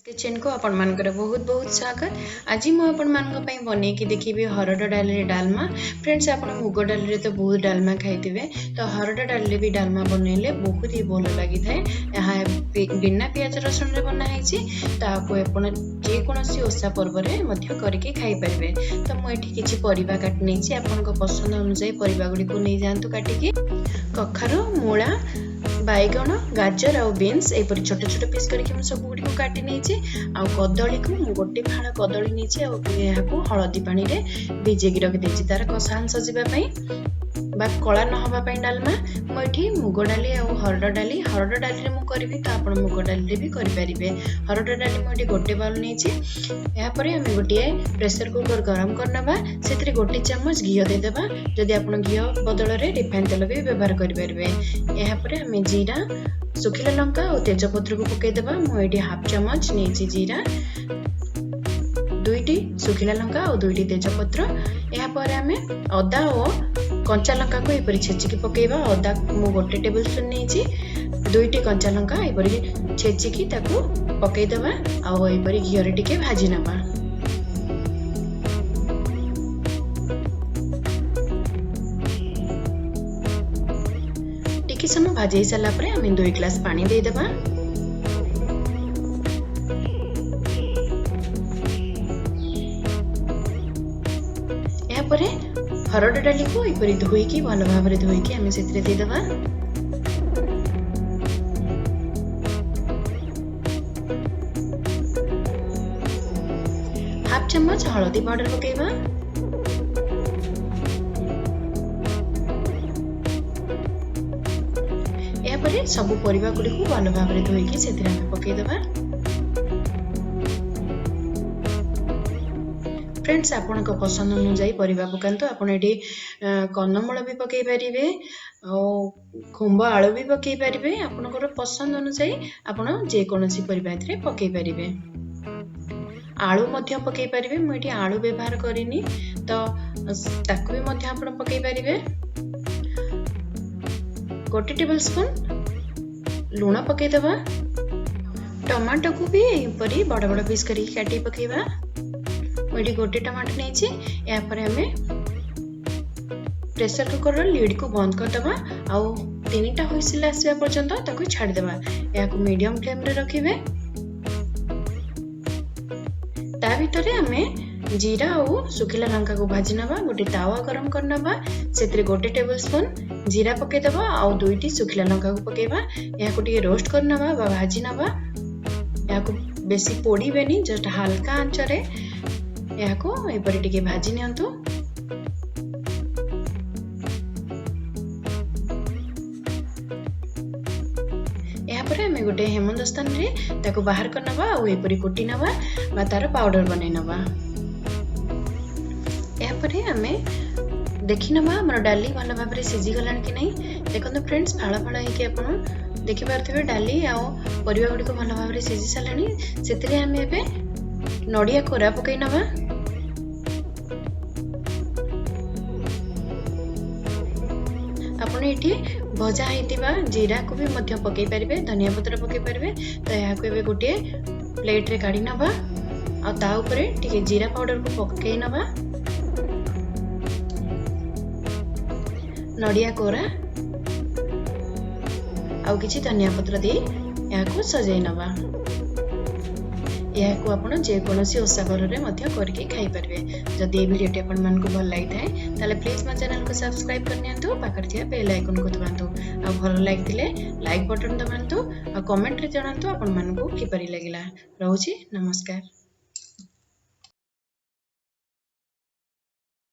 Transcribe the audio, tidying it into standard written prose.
Kitchen को आपण मानकर बहुत बहुत स्वागत। आज मु आपण मान बन के देखी हरड़ डाली डालमा। फ्रेंड्स आप मुग डाली तो बहुत डालमा खाइए, तो हरड़ डाली भी डालमा बनइले बहुत ही भल लगी थाए। बिना पियाज रसुण रे बनाई, तो जेकोसी ओषा पर्व करके खाई पारे। तो मुझे किसी परिबा काटी नहीं, आपण पसंद अनुसार परिबा गुड़ी को नहीं जातु काटिकी। कखारू, मूला, बैगण, गाजर और बीन्स एपरी छोट छोट पीस करके सब गुड़ी को काटी नहीं। आ कदली को गोटे फाड़ कदली नहीं, हलदी पानी रे भिजेकी रखी तार कषा अंश जावाई बा कला नहवाई डालमा। मुझे मुग डाली और हरड़ डाली करी, तो आप मुग डाली भी करेंगे। हरड़ डाली मुझे गोटे बाउल नहीं, यापर आम गोटे प्रेसर कुकर गरम करना, से गोटे चामच घी देदेबा। जदि आप घी बदल में रिफाइन तेल भी व्यवहार करेंगे। यापर आम जीरा, सुखिला लंका और तेजपत्र को पकईदेवा। मुझे हाफ चामच नहीं जीरा, 2टी सुखिला लंका और 2टी तेजपत्र। यापर आम अदा और कंचा लंका को यपरी छेचिकी पकेबा। अदा मु गोटे टेबल स्पून नहीं, 2टी कंचा लंका यपरी छेचिकी ताकू पकईदेवा। आ यपरी घी रे टिके भाजी नबा। टिके समय भाजी सारा पर आम 2 ग्लास पानी देदेबा। यापर हरड़ डाली को यपरी धोईकी भल भाव धोईकी आम से देदेबा। हाफ चम्मच हलदी पाउडर पकेबा। यापर सब परिबा गुड़ी को भल भाव धोईकी से पकईदेबा। फ्रेंड्स आपण पसंद अनुसार परिबा पकांतु। आपण एठी कन्नमूल भी पकई पारिबे और खुंब आलू भी पकई पारिबे। आपनकर पसंद अनुसार आपण जे कोनोसी परिबा एथिरे पकई पारिबे। आलू मध्य पकई पारिबे। मु एठी आलू व्यवहार करिनी, तो ताकू भी मध्य आपण पकई पारिबे। 1 टेबल स्पून लूण पकईदेबा। टमाटो को भी यपरी बड़ बड़ पीस करी काटी पकईबा। मुझे गोटे टमाटो नहीं, यापर आम प्रेसर कुकर लिड को बंद करदे। आउ 3टा हुइसिल आसवा पर्यंत छाड़देबा। या मीडियम फ्लेम रे रखिबे। ता भीतर आम जीरा और सुखिला लंका को भाजी नबा। गोटे तावा गरम करनबा, से गोटे टेबल स्पून जीरा पकईदेबा और 2टी सुखिला लंका को पकईबा। या रोस्ट करनबा बा भाजी नबा। या बेसी पोड़ीबेनी, जस्ट हल्का आंच रे यपरी टिके भाजी नियंतु। यापर आम गोटे हेमदस्तान रे ताको बाहर करनबा और यपरी कुटी नबा बा तार पाउडर बनै नबा। यापर आम देखि नबा हमर डाली भल भाव रे सिझी गलान कि नहीं। देखंतु फ्रेंड्स, फाळ फाळ हेकि आपण देखि पारथिबे डाली आ परिबा गुडी को भल भाव रे सिझी सालानी। सेतरे आम एबे नडिया कोरा पकई नबा। आपण एठी भजा हेतिबा जीरा को भी मध्य पकई पारिबे, धनिया पत्र पकई पारिबे। तो याको एबे गोटे प्लेट रे काढी नबा आ ता ऊपर टिके जीरा पाउडर को पकई नबा। नडिया कोरा आ किछि धनिया पत्र दे याको सजाई नबा। यह आपण जेकोसी ओषा पर्व में करके खाई पारे। जदि ये वीडियोटी आपण मानक भल लगी थाए प्लीज मो चैनल को सब्सक्राइब करनियंतु, पाखर थिया बेल आइकन को दबांतु। आ भल लागिथिले लाइक बटन दबांतु आ कमेंट रे जणांतु आपण मानकु किपरि लागिला। रहूची नमस्कार।